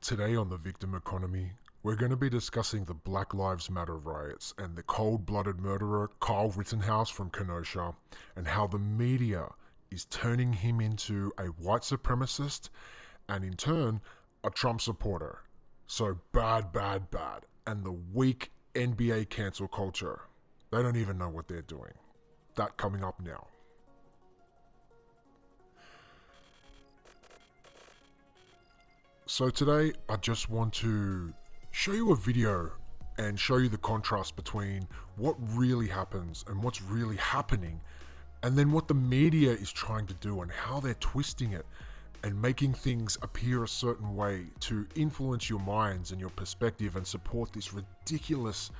Today on The Victim Economy, we're going to be discussing the Black Lives Matter riots and the cold-blooded murderer Kyle Rittenhouse from Kenosha, and how the media is turning him into a white supremacist and in turn a Trump supporter. So bad, and the weak NBA cancel culture. They don't even know what they're doing. That coming up now. So today I just want to show you a video and show you the contrast between what really happens and what's really happening, and then what the media is trying to do and how they're twisting it and making things appear a certain way to influence your minds and your perspective and support this ridiculous,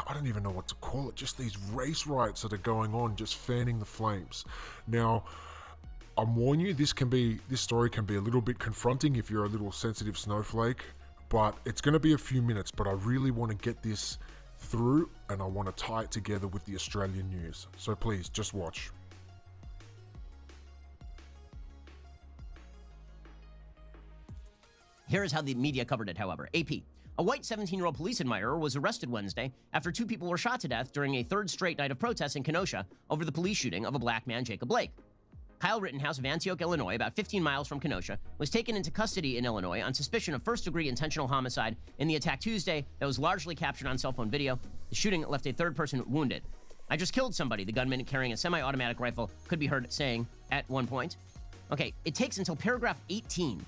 I don't even know what to call it, just these race riots that are going on, just fanning the flames. Now, I'm warning you, this story can be a little bit confronting if you're a little sensitive snowflake, but it's going to be a few minutes, but I really want to get this through and I want to tie it together with the Australian news. So please, just watch. Here is how the media covered it, however. AP. A white 17-year-old police admirer was arrested Wednesday after two people were shot to death during a third straight night of protests in Kenosha over the police shooting of a black man, Jacob Blake. Kyle Rittenhouse of Antioch, Illinois, about 15 miles from Kenosha, was taken into custody in Illinois on suspicion of first-degree intentional homicide in the attack Tuesday that was largely captured on cell phone video. The shooting left a third person wounded. "I just killed somebody," the gunman carrying a semi-automatic rifle could be heard saying at one point. Okay, it takes until paragraph 18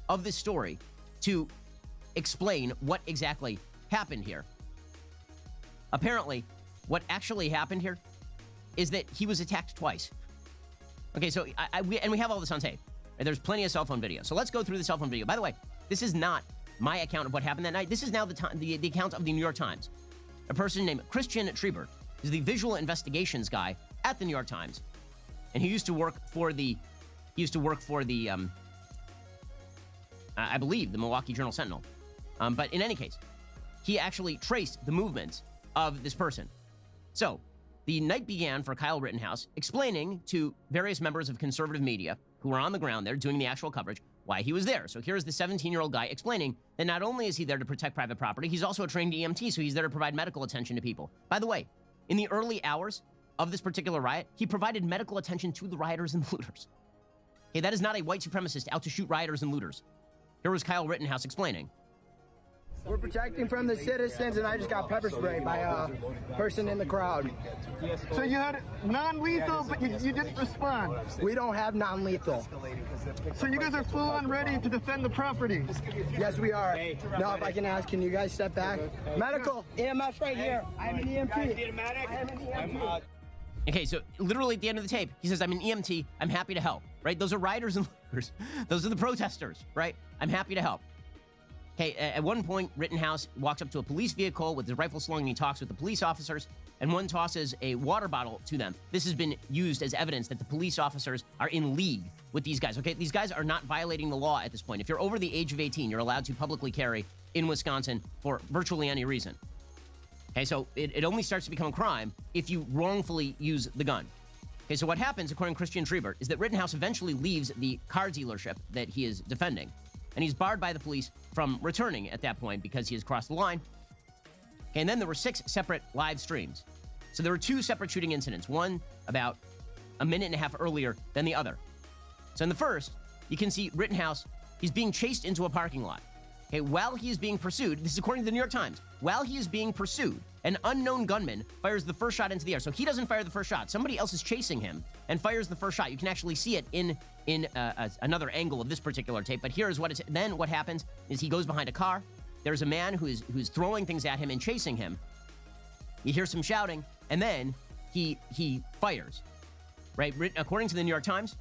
of this story to explain what exactly happened here. Apparently, what actually happened here is that he was attacked twice. Okay, so we have all this on tape. There's plenty of cell phone video. So let's go through the cell phone video. By the way, this is not my account of what happened that night. This is now the account of the New York Times. A person named Christian Schreiber is the visual investigations guy at the New York Times, and he used to work for the I believe the Milwaukee Journal Sentinel. But in any case, he actually traced the movements of this person. So the night began for Kyle Rittenhouse explaining to various members of conservative media who were on the ground there doing the actual coverage why he was there. So here's the 17-year-old guy explaining that not only is he there to protect private property, he's also a trained EMT, so he's there to provide medical attention to people. By the way, in the early hours of this particular riot, he provided medical attention to the rioters and looters. Okay, that is not a white supremacist out to shoot rioters and looters. Here was Kyle Rittenhouse explaining. We're protecting from the citizens, and I just got pepper sprayed by a person in the crowd. So you had non-lethal, but you didn't respond. We don't have non-lethal. So you guys are full on ready to defend the property? Yes, we are. Now, if I can ask, can you guys step back? Medical, EMS right here. I'm an EMT. I am an EMT. Okay, so literally at the end of the tape, he says, "I'm an EMT, I'm happy to help," right? Those are rioters and looters. Those are the protesters, right? I'm happy to help. Okay, at one point, Rittenhouse walks up to a police vehicle with his rifle slung and he talks with the police officers, and one tosses a water bottle to them. This has been used as evidence that the police officers are in league with these guys, okay? These guys are not violating the law at this point. If you're over the age of 18, you're allowed to publicly carry in Wisconsin for virtually any reason. Okay, so it only starts to become a crime if you wrongfully use the gun. Okay, so what happens, according to Christian Schreiber, is that Rittenhouse eventually leaves the car dealership that he is defending, and he's barred by the police from returning at that point because he has crossed the line. Okay, and then there were 6 separate live streams. So there were 2 separate shooting incidents, one about a minute and a half earlier than the other. So in the first, you can see Rittenhouse, he's being chased into a parking lot. Okay, while he is being pursued, this is according to the New York Times, while he is being pursued, an unknown gunman fires the first shot into the air. So he doesn't fire the first shot. Somebody else is chasing him and fires the first shot. You can actually see it in another angle of this particular tape. But here's what then what happens is he goes behind a car. There's a man who's throwing things at him and chasing him. You hear some shouting, and then he fires. Right? According to the New York Times,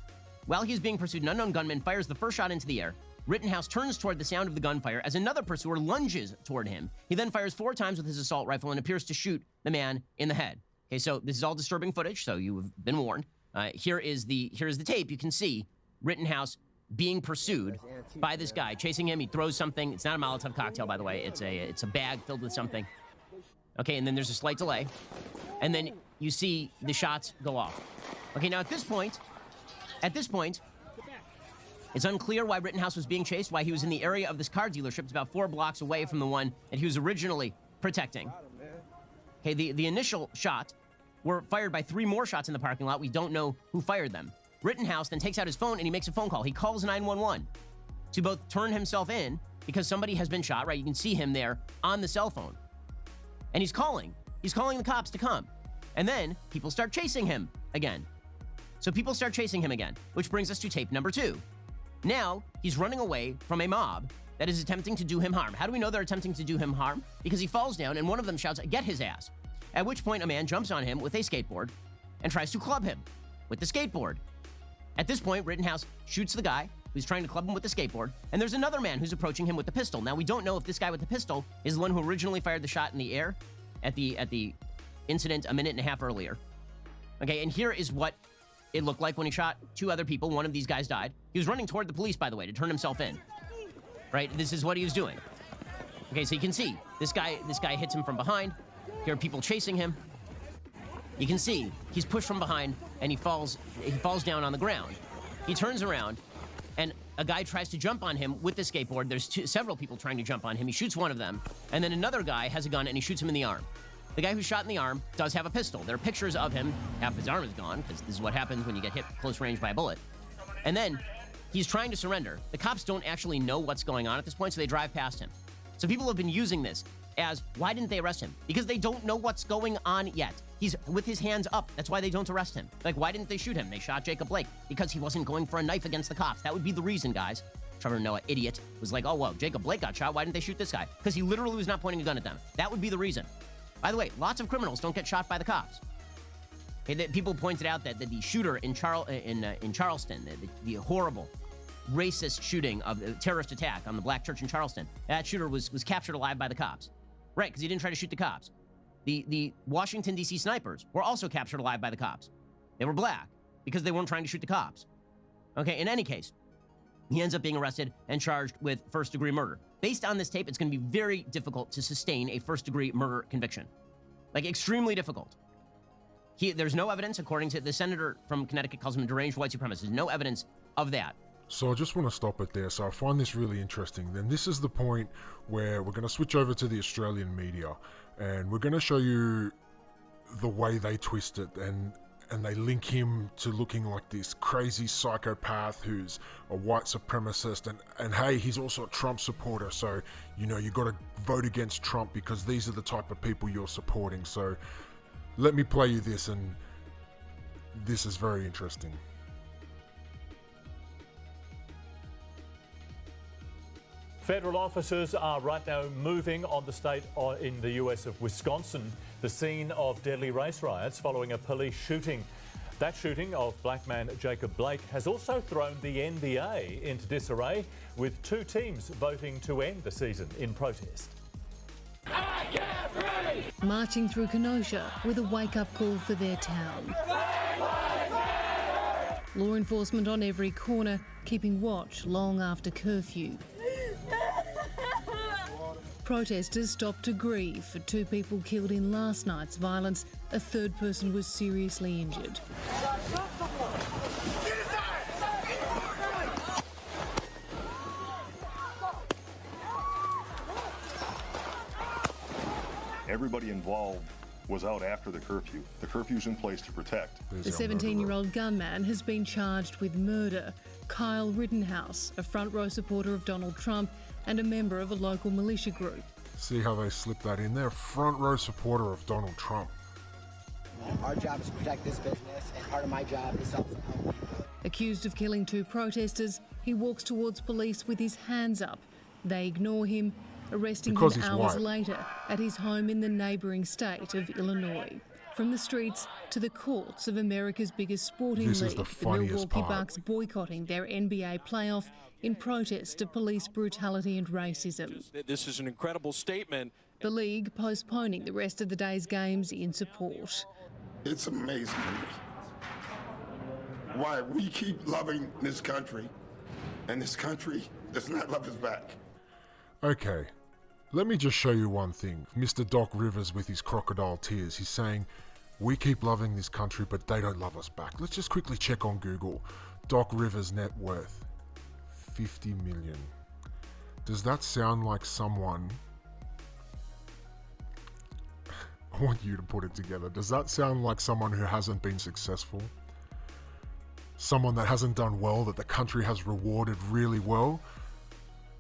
while he's being pursued, an unknown gunman fires the first shot into the air. Rittenhouse turns toward the sound of the gunfire as another pursuer lunges toward him. He then fires 4 times with his assault rifle and appears to shoot the man in the head. Okay, so this is all disturbing footage, so you have been warned. Here is the tape. You can see Rittenhouse being pursued by this guy, chasing him. He throws something. It's not a Molotov cocktail, by the way. It's a bag filled with something. Okay, and then there's a slight delay. And then you see the shots go off. Okay, now at this point, It's unclear why Rittenhouse was being chased, why he was in the area of this car dealership. It's about 4 blocks away from the one that he was originally protecting. Okay, the initial shot were fired by 3 more shots in the parking lot. We don't know who fired them. Rittenhouse then takes out his phone and he makes a phone call. He calls 911 to both turn himself in because somebody has been shot, right? You can see him there on the cell phone. And he's calling. He's calling the cops to come. And then people start chasing him again. So people start chasing him again, which brings us to tape number 2. Now, he's running away from a mob that is attempting to do him harm. How do we know they're attempting to do him harm? Because he falls down and one of them shouts, "Get his ass." At which point a man jumps on him with a skateboard and tries to club him with the skateboard. At this point, Rittenhouse shoots the guy who's trying to club him with the skateboard, and there's another man who's approaching him with the pistol. Now, we don't know if this guy with the pistol is the one who originally fired the shot in the air at the incident a minute and a half earlier. Okay, and here is what it looked like when he shot 2 other people. One of these guys died. He was running toward the police, by the way, to turn himself in. Right? This is what he was doing. Okay, so you can see this guy hits him from behind. Here are people chasing him. You can see he's pushed from behind and he falls down on the ground. He turns around and a guy tries to jump on him with the skateboard. There's several people trying to jump on him. He shoots one of them, and then another guy has a gun and he shoots him in the arm. The guy who's shot in the arm does have a pistol. There are pictures of him. Half his arm is gone, because this is what happens when you get hit close range by a bullet. And then he's trying to surrender. The cops don't actually know what's going on at this point, so they drive past him. So people have been using this as, why didn't they arrest him? Because they don't know what's going on yet. He's with his hands up. That's why they don't arrest him. Like, why didn't they shoot him? They shot Jacob Blake because he wasn't going for a knife against the cops. That would be the reason, guys. Trevor Noah, idiot, was like, oh, well, Jacob Blake got shot. Why didn't they shoot this guy? Because he literally was not pointing a gun at them. That would be the reason. By the way, lots of criminals don't get shot by the cops. Okay, people pointed out that the shooter in Charleston, the horrible, racist shooting of the terrorist attack on the black church in Charleston, that shooter was captured alive by the cops. Right, because he didn't try to shoot the cops. The Washington, D.C. snipers were also captured alive by the cops. They were black because they weren't trying to shoot the cops. Okay, in any case, he ends up being arrested and charged with first-degree murder. Based on this tape, it's going to be very difficult to sustain a first-degree murder conviction. Like, extremely difficult. There's no evidence, according to the senator from Connecticut, calls him a deranged white supremacist. No evidence of that. So I just want to stop it there. So I find this really interesting. Then this is the point where we're going to switch over to the Australian media, and we're going to show you the way they twist it, and they link him to looking like this crazy psychopath who's a white supremacist, and hey, he's also a Trump supporter, so, you know, you got to vote against Trump because these are the type of people you're supporting. So let me play you this, and this is very interesting. Federal officers are right now moving on the state in the US of Wisconsin, the scene of deadly race riots following a police shooting. That shooting of black man Jacob Blake has also thrown the NBA into disarray, with 2 teams voting to end the season in protest. Marching through Kenosha with a wake-up call for their town. Law enforcement on every corner, keeping watch long after curfew. Protesters stopped to grieve for 2 people killed in last night's violence. A 3rd person was seriously injured. Everybody involved was out after the curfew. The curfew's in place to protect. The 17-year-old gunman has been charged with murder. Kyle Rittenhouse, a front-row supporter of Donald Trump and a member of a local militia group. See how they slipped that in there? Front row supporter of Donald Trump. Our job is to protect this business, and part of my job is also help people. Accused of killing 2 protesters, he walks towards police with his hands up. They ignore him, arresting Because him he's hours white. later at his home in the neighbouring state of Illinois. From the streets to the courts of America's biggest sporting This is league, the funniest Milwaukee part. Bucks boycotting their NBA playoff in protest of police brutality and racism. This is an incredible statement. The league postponing the rest of the day's games in support. It's amazing to me why we keep loving this country and this country does not love us back. Okay, let me just show you one thing. Mr. Doc Rivers with his crocodile tears, he's saying, we keep loving this country, but they don't love us back. Let's just quickly check on Google. Doc Rivers' net worth, million. Does that sound like someone... I want you to put it together. Does that sound like someone who hasn't been successful? Someone that hasn't done well, that the country has rewarded really well?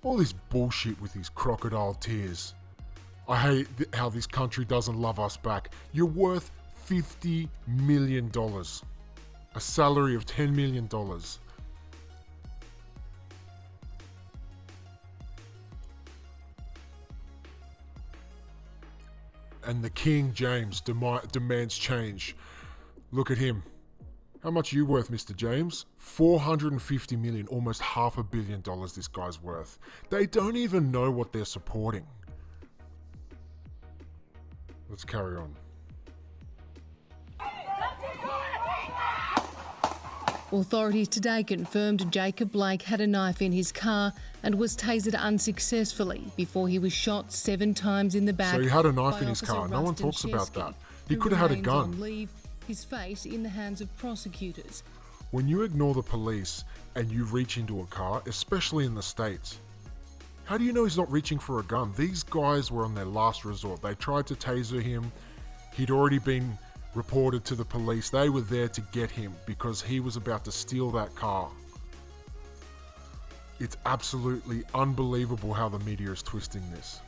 All this bullshit with these crocodile tears. I hate how this country doesn't love us back. You're worth $50 million. A salary of $10 million. And the King James demands change. Look at him. How much are you worth, Mr. James? $450 million, almost $500 million this guy's worth. They don't even know what they're supporting. Let's carry on. Authorities today confirmed Jacob Blake had a knife in his car and was tasered unsuccessfully before he was shot 7 times in the back. So he had a knife by in his Officer car. No one Rustin talks about that. Shesky, He who could have had a remains gun. on leave, his face in the hands of prosecutors. When you ignore the police and you reach into a car, especially in the States, how do you know he's not reaching for a gun? These guys were on their last resort. They tried to taser him. He'd already been reported to the police. They were there to get him because he was about to steal that car. It's absolutely unbelievable how the media is twisting this.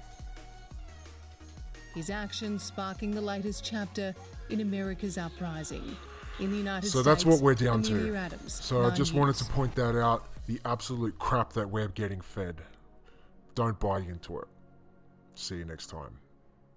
His actions sparking the latest chapter in America's uprising. In the United States, So that's what we're down Amelia to. Adams, So I 9 just wanted to News. point that out, the absolute crap that we're getting fed. Don't buy into it. See you next time.